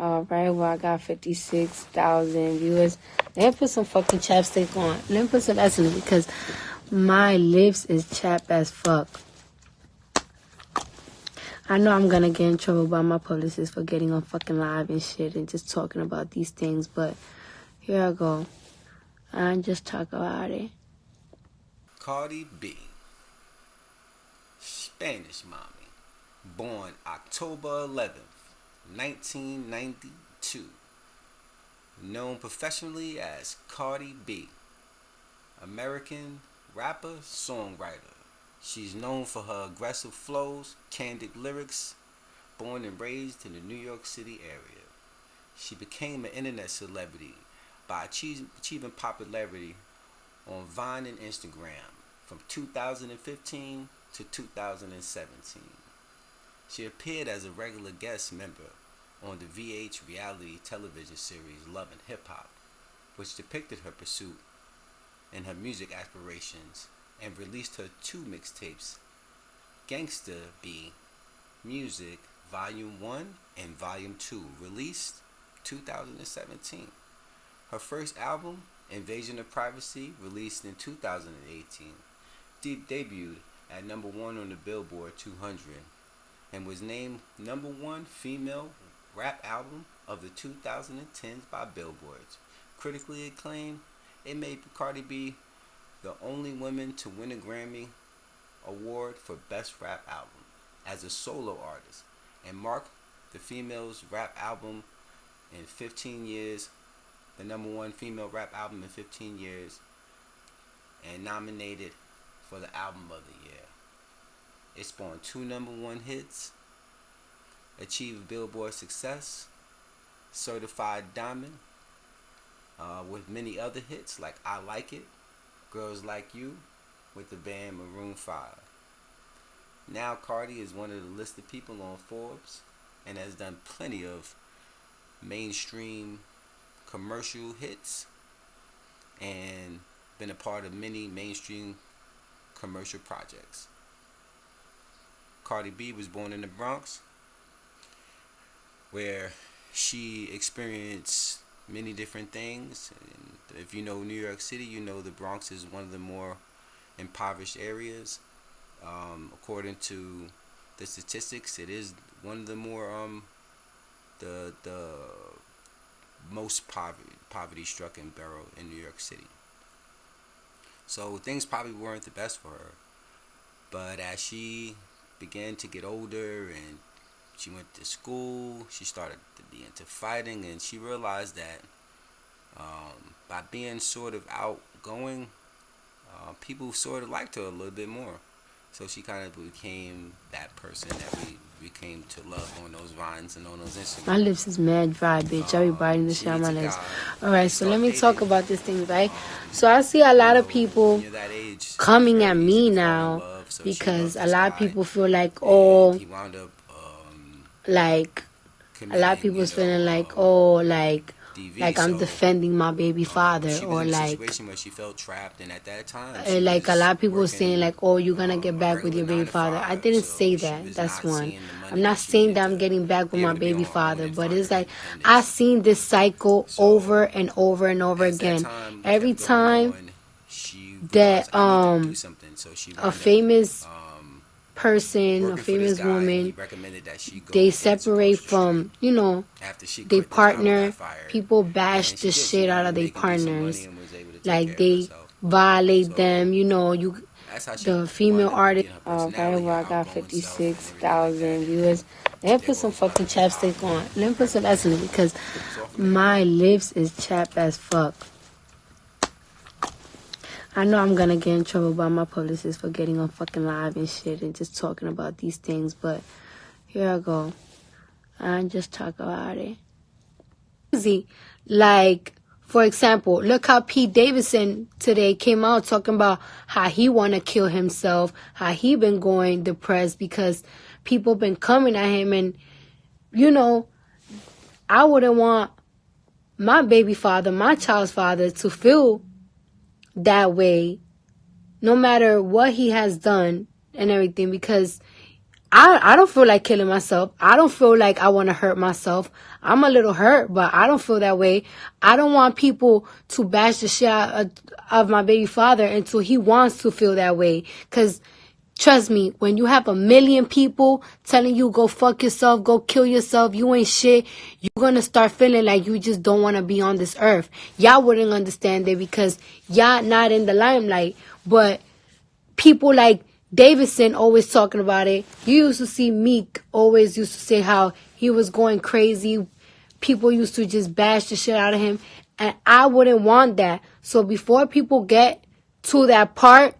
Right, well, I got 56,000 viewers. Let me put some fucking chapstick on. Let me put some S in it because my lips is chapped as fuck. I know I'm gonna get in trouble by my publicist for getting on fucking live and shit and just talking about these things, but here I go. I just talk about it. Cardi B, Spanish mommy, born October 11th, 1992. Known professionally as Cardi B, American rapper, songwriter. She's known for her aggressive flows, candid lyrics. Born and raised in the New York City area, she became an internet celebrity by achieving popularity on Vine and Instagram from 2015 to 2017. She appeared as a regular guest member on the VH reality television series Love and Hip Hop, which depicted her pursuit and her music aspirations, and released her 2 mixtapes, Gangsta B Music Volume 1 and Volume 2, released 2017. Her first album, Invasion of Privacy, released in 2018, debuted at number 1 on the Billboard 200 and was named number 1 female rap album of the 2010s by Billboard. Critically acclaimed, it made Cardi B the only woman to win a Grammy Award for Best Rap Album as a solo artist, and marked the female's rap album in 15 years, the number 1 female rap album in 15 years, and nominated for the Album of the Year. It spawned 2 number 1 hits, achieved Billboard success, certified diamond, with many other hits like I Like It, Girls Like You, with the band Maroon 5. Now Cardi is one of the listed people on Forbes and has done plenty of mainstream commercial hits and been a part of many mainstream commercial projects. Cardi B was born in the Bronx, where she experienced many different things. And if you know New York City, you know the Bronx is one of the more impoverished areas. According to the statistics, it is one of the more the most poverty-stricken borough in New York City. So things probably weren't the best for her. But as she began to get older and she went to school, she started to be into fighting, and she realized that by being sort of outgoing, people sort of liked her a little bit more. So she kind of became that person that we came to love on those Vines and on those Instagrams. My lips is mad dry, bitch. Everybody in the shit on my lips. Alright, so let me talk about this thing, right? So I see a lot of people coming at me now because a lot of people feel like, oh, like, a lot of people's feeling like, oh, like I'm defending my baby father, or like, where she felt trapped, and at that time, like a lot of people saying like, oh, you're gonna get back with your baby father. I didn't say that. That's one. I'm not saying that I'm getting back with my baby father, but it's like I've seen this cycle over and over and over again. Every time that a famous person, a famous woman, they separate from, you know, they partner, people bash the shit out of their partners, like they violate them, you know. The female artist, right, well, I got 56,000 viewers. Let me put some fucking chapstick on. Let me put some S in it because my lips is chapped as fuck. I know I'm gonna get in trouble by my publicist for getting on fucking live and shit and just talking about these things, but here I go. I just talk about it. Easy. Like, for example, look how Pete Davidson today came out talking about how he wanna kill himself, how he been going depressed because people been coming at him, and you know, I wouldn't want my baby father, my child's father, to feel that way, no matter what he has done and everything, because I don't feel like killing myself. I don't feel like I want to hurt myself. I'm a little hurt, but I don't feel that way. I don't want people to bash the shit out of my baby father until he wants to feel that way. Because trust me, when you have 1,000,000 people telling you go fuck yourself, go kill yourself, you ain't shit, you're going to start feeling like you just don't want to be on this earth. Y'all wouldn't understand it because y'all not in the limelight. But people like Davidson always talking about it. You used to see Meek always used to say how he was going crazy. People used to just bash the shit out of him. And I wouldn't want that. So before people get to that part,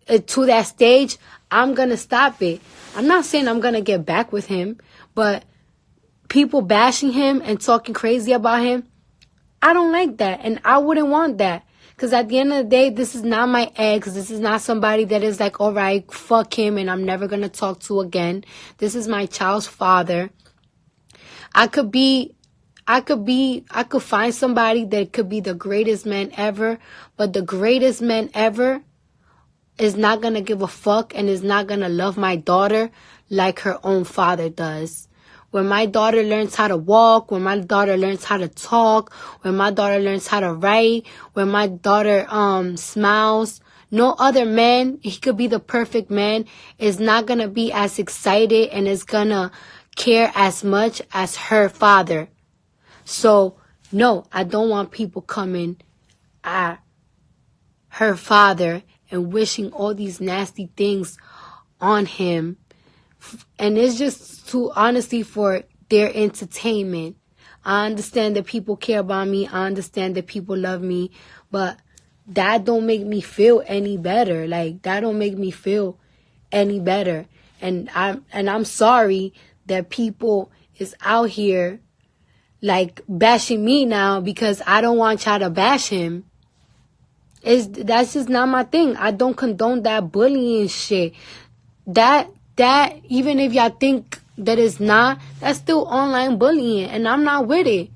to that stage, I'm going to stop it. I'm not saying I'm going to get back with him, but people bashing him and talking crazy about him, I don't like that. And I wouldn't want that. Because at the end of the day, this is not my ex. This is not somebody that is like, all right, fuck him and I'm never going to talk to again. This is my child's father. I could find somebody that could be the greatest man ever. But the greatest man ever is not going to give a fuck and is not going to love my daughter like her own father does. When my daughter learns how to walk, when my daughter learns how to talk, when my daughter learns how to write, when my daughter smiles, no other man, he could be the perfect man, is not going to be as excited and is going to care as much as her father. So, no, I don't want people coming at her father and wishing all these nasty things on him. And it's just too honestly for their entertainment. I understand that people care about me. I understand that people love me. But that don't make me feel any better. Like, that don't make me feel any better. And I'm sorry that people is out here like bashing me now because I don't want y'all to bash him. That's just not my thing. I don't condone that bullying shit. That even if y'all think that it's not, that's still online bullying, and I'm not with it.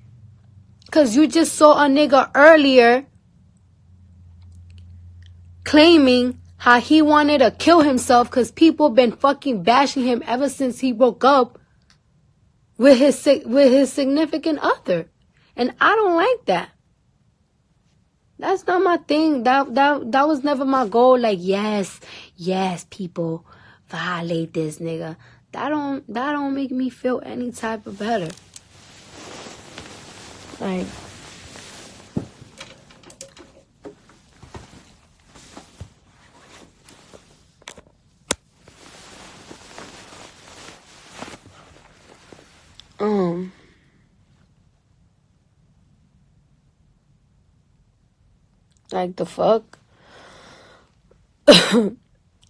Cause you just saw a nigga earlier claiming how he wanted to kill himself because people been fucking bashing him ever since he broke up with his significant other, and I don't like that. That's not my thing. That was never my goal. Like, yes, people violate this nigga. That don't make me feel any type of better. Like, like the fuck.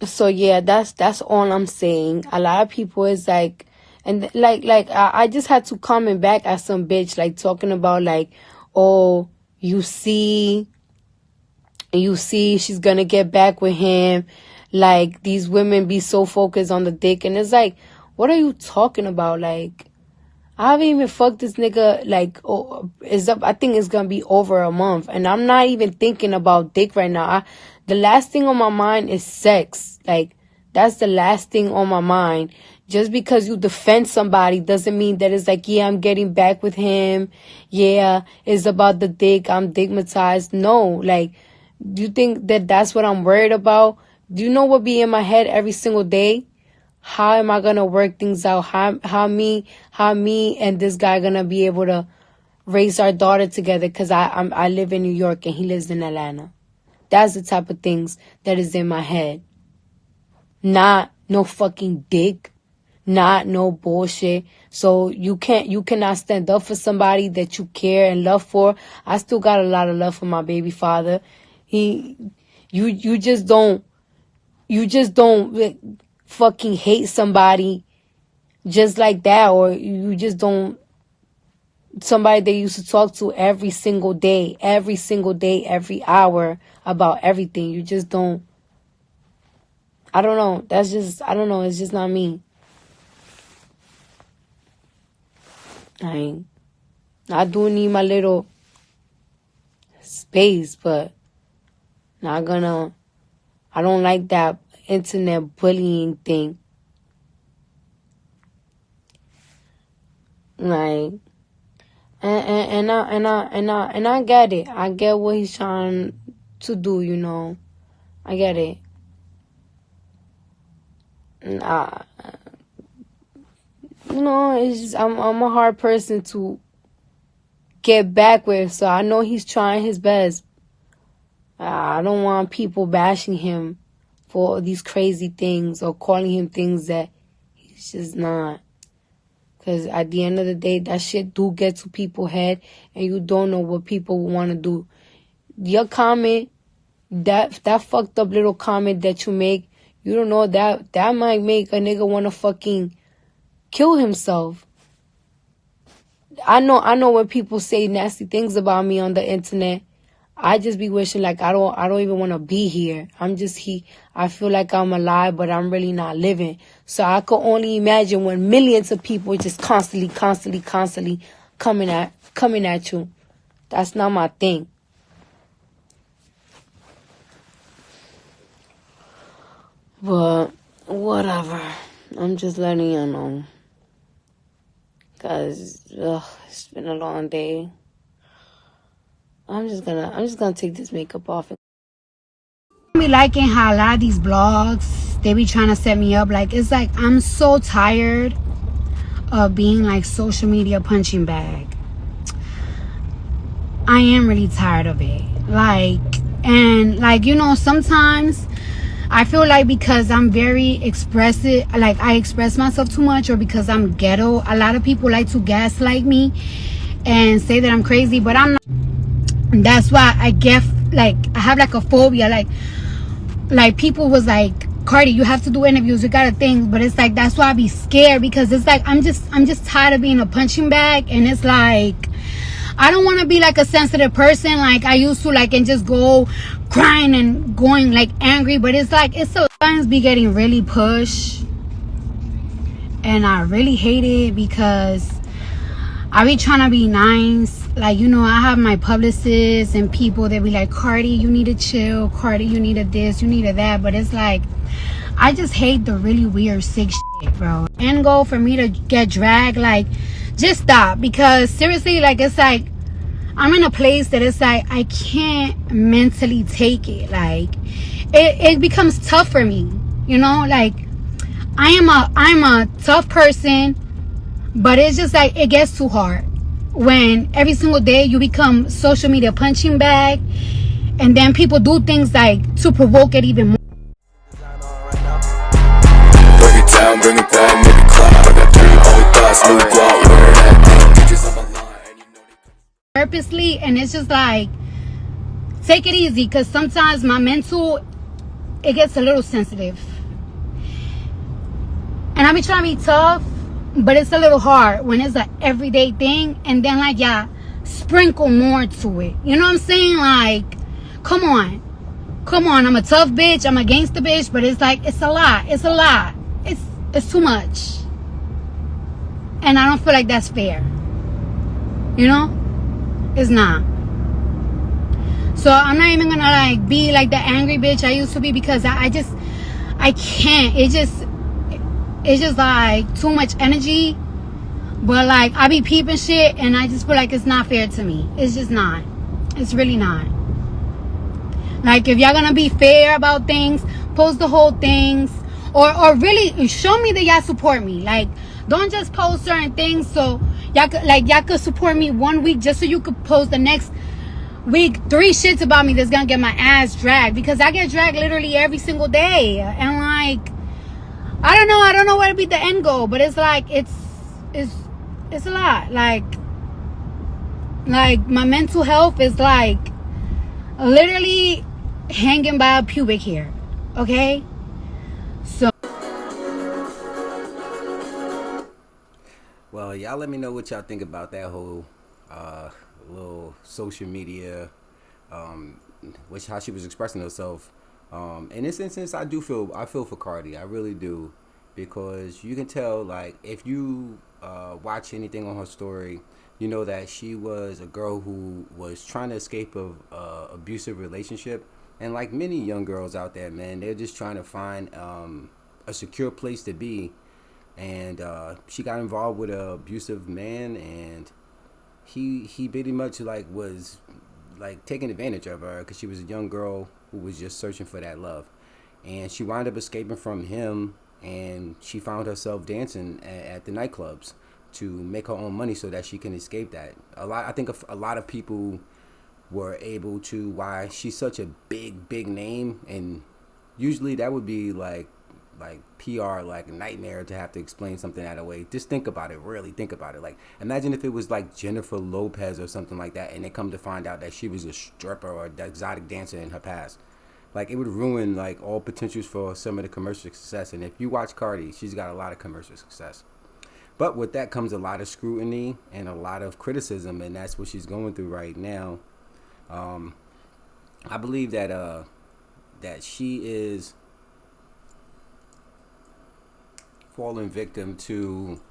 So yeah, that's all I'm saying. A lot of people is like, and like I just had to comment back at some bitch like talking about like, oh, you see she's gonna get back with him. Like, these women be so focused on the dick, and it's like, what are you talking about? Like, I haven't even fucked this nigga, like, I think it's gonna be over a month. And I'm not even thinking about dick right now. The last thing on my mind is sex. Like, that's the last thing on my mind. Just because you defend somebody doesn't mean that it's like, yeah, I'm getting back with him. Yeah, it's about the dick. I'm digmatized. No, like, do you think that that's what I'm worried about? Do you know what be in my head every single day? How am I gonna work things out? How me and this guy gonna be able to raise our daughter together? Cause I live in New York and he lives in Atlanta. That's the type of things that is in my head. Not no fucking dick. Not no bullshit. So you cannot stand up for somebody that you care and love for. I still got a lot of love for my baby father. You just don't fucking hate somebody just like that, or you just don't, somebody they used to talk to every single day, every hour about everything. You just don't, I don't know. That's just, I don't know. It's just not me. I do need my little space, but I don't like that internet bullying thing. Like, and I get it. I get what he's trying to do. I get it. And it's just, I'm a hard person to get back with, so I know he's trying his best. I don't want people bashing him for these crazy things or calling him things that he's just not. Because at the end of the day, that shit do get to people's head, and you don't know what people want to do. Your comment, that fucked up little comment that you make, you don't know that might make a nigga want to fucking kill himself. I know when people say nasty things about me on the internet, I just be wishing like I don't even want to be here. I feel like I'm alive, but I'm really not living. So I could only imagine when millions of people just constantly coming at you. That's not my thing. But whatever. I'm just letting you know. Cause it's been a long day. I'm just gonna take this makeup off. I be liking how a lot of these blogs, they be trying to set me up. Like, it's like I'm so tired of being like social media punching bag. I am really tired of it. Sometimes I feel like because I'm very expressive, like I express myself too much, or because I'm ghetto, a lot of people like to gaslight me and say that I'm crazy, but I'm not. That's why I have like a phobia. Like people was like, Cardi, you have to do interviews, you gotta think. But it's like, that's why I be scared, because it's like I'm just tired of being a punching bag. And it's like, I don't want to be like a sensitive person like I used to, like, and just go crying and going like angry. But it's like, it's sometimes be getting really pushed, and I really hate it, because I be trying to be nice. Like, I have my publicists and people that be like, Cardi, you need to chill. Cardi, you need to this, you need to that. But it's like, I just hate the really weird, sick shit, bro. End goal for me to get dragged, like, just stop. Because seriously, like, it's like, I'm in a place that it's like, I can't mentally take it. Like, it becomes tough for me, like, I'm a tough person. But it's just like, it gets too hard when every single day you become social media punching bag, and then people do things like to provoke it even more. Break it down, bring it back, make it clap. I got 3 old thoughts, new guap, where that purposely, and it's just like, take it easy, because sometimes my mental, it gets a little sensitive, and I be trying to be tough, but it's a little hard when it's an everyday thing, and then like, yeah, sprinkle more to it. You know what I'm saying? Like, come on, I'm a tough bitch, I'm a gangster bitch, but it's like, it's a lot, it's too much, and I don't feel like that's fair. It's not. So I'm not even gonna like be like the angry bitch I used to be, because I can't. It's just like too much energy. But like, I be peeping shit, and I just feel like it's not fair to me. It's just not. It's really not. Like, if y'all gonna be fair about things, post the whole things, or really show me that y'all support me. Like, don't just post certain things so y'all could support me 1 week, just so you could post the next week 3 shits about me that's gonna get my ass dragged, because I get dragged literally every single day. And like, I don't know where to be the end goal, but it's like, it's a lot. Like my mental health is like literally hanging by a pubic hair. Okay? So, Well, y'all let me know what y'all think about that whole little social media, how she was expressing herself. In this instance, I feel for Cardi. I really do, because you can tell, like, if you watch anything on her story, you know that she was a girl who was trying to escape a abusive relationship, and like many young girls out there, man, they're just trying to find a secure place to be. and she got involved with an abusive man, and he pretty much like was like taking advantage of her because she was a young girl who was just searching for that love, and she wound up escaping from him, and she found herself dancing at the nightclubs to make her own money so that she can escape that. I think a lot of people were able to, why she's such a big name, and usually that would be like PR, like a nightmare to have to explain something that way. Just think about it, really think about it. Like, imagine if it was like Jennifer Lopez or something like that, and they come to find out that she was a stripper or an exotic dancer in her past. Like, it would ruin like all potentials for some of the commercial success. And if you watch Cardi, she's got a lot of commercial success. But with that comes a lot of scrutiny and a lot of criticism, and that's what she's going through right now. Um, I believe that she is falling victim to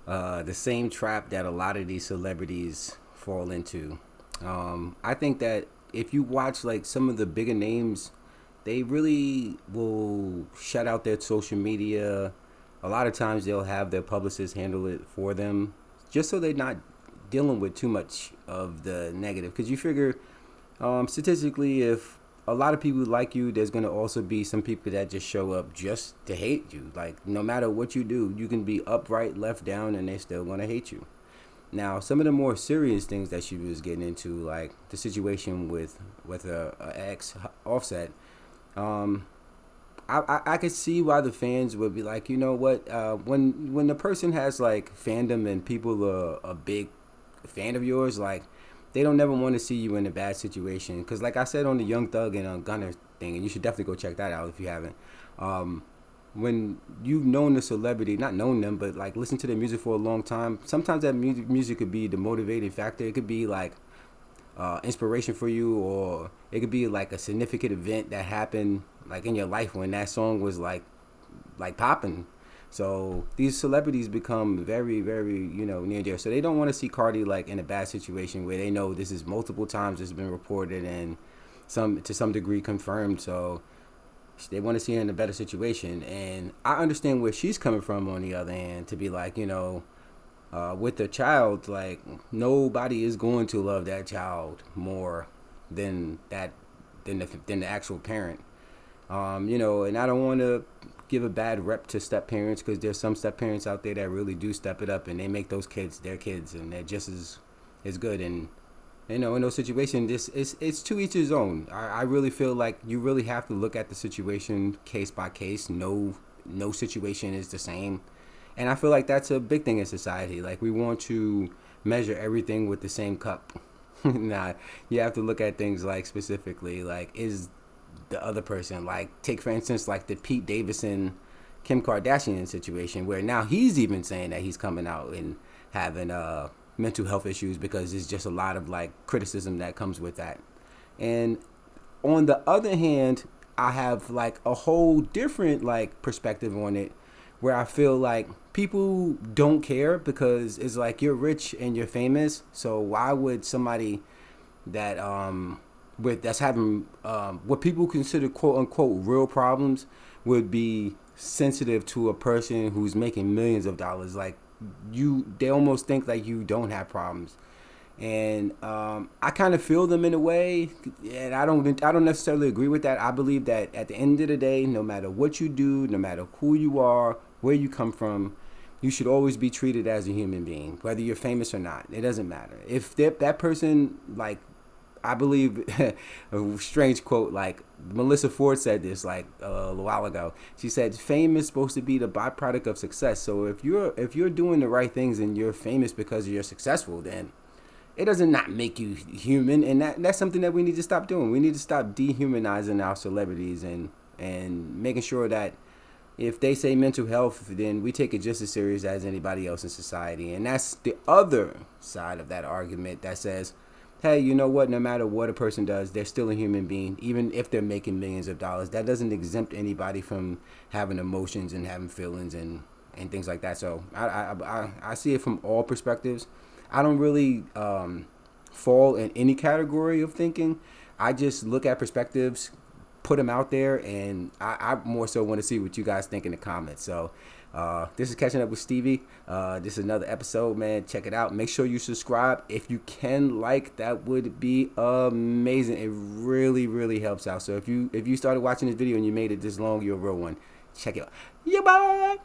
the same trap that a lot of these celebrities fall into. I think that if you watch like some of the bigger names, they really will shut out their social media. A lot of times they'll have their publicists handle it for them, just so they're not dealing with too much of the negative. Because you figure, statistically, if a lot of people like you, there's going to also be some people that just show up just to hate you. Like, no matter what you do, you can be upright, left down, and they're still going to hate you. Now, some of the more serious things that she was getting into, like the situation with her ex Offset, um, I could see why the fans would be like, you know what, when the person has like fandom and people are a big fan of yours, like they don't never want to see you in a bad situation. Because like I said on the Young Thug and Gunner thing, and you should definitely go check that out if you haven't. When you've known the celebrity, not known them, but like listen to their music for a long time, sometimes that music could be the motivating factor. It could be like inspiration for you, or it could be like a significant event that happened like in your life when that song was like popping. So these celebrities become very near dear. So they don't want to see Cardi like in a bad situation where they know this is multiple times it's been reported and some to some degree confirmed. So they want to see her in a better situation. And I understand where she's coming from on the other hand, to be like, with the child, like nobody is going to love that child more than the actual parent. And I don't want to give a bad rep to step parents, because there's some step parents out there that really do step it up and they make those kids their kids, and they're just as good. And in those situations, it's to each his own. I really feel like you really have to look at the situation case by case. No situation is the same. And I feel like that's a big thing in society. Like, we want to measure everything with the same cup. Nah, you have to look at things like specifically, like, is the other person, like, take for instance like the Pete Davidson Kim Kardashian situation, where now he's even saying that he's coming out and having mental health issues, because there's just a lot of like criticism that comes with that. And on the other hand, I have like a whole different like perspective on it, where I feel like people don't care, because it's like you're rich and you're famous, so why would somebody that that's having what people consider quote unquote real problems would be sensitive to a person who's making millions of dollars? Like, they almost think like you don't have problems. And I kind of feel them in a way, and I don't necessarily agree with that. I believe that at the end of the day, no matter what you do, no matter who you are, where you come from, you should always be treated as a human being, whether you're famous or not. It doesn't matter. If that person, like, I believe a strange quote, like Melissa Ford said this like a while ago. She said fame is supposed to be the byproduct of success. So if you're doing the right things and you're famous because you're successful, then it doesn't not make you human. And that's something that we need to stop doing. We need to stop dehumanizing our celebrities and making sure that if they say mental health, then we take it just as serious as anybody else in society. And that's the other side of that argument that says, hey, you know what? No matter what a person does, they're still a human being, even if they're making millions of dollars. That doesn't exempt anybody from having emotions and having feelings and things like that. So I see it from all perspectives. I don't really fall in any category of thinking. I just look at perspectives, put them out there, and I more so want to see what you guys think in the comments. So This is Catching Up with Stevie. This is another episode, man. Check it out. Make sure you subscribe. If you can that would be amazing. It really, really helps out. So if you started watching this video and you made it this long, you're a real one. Check it out. Yeah, bye.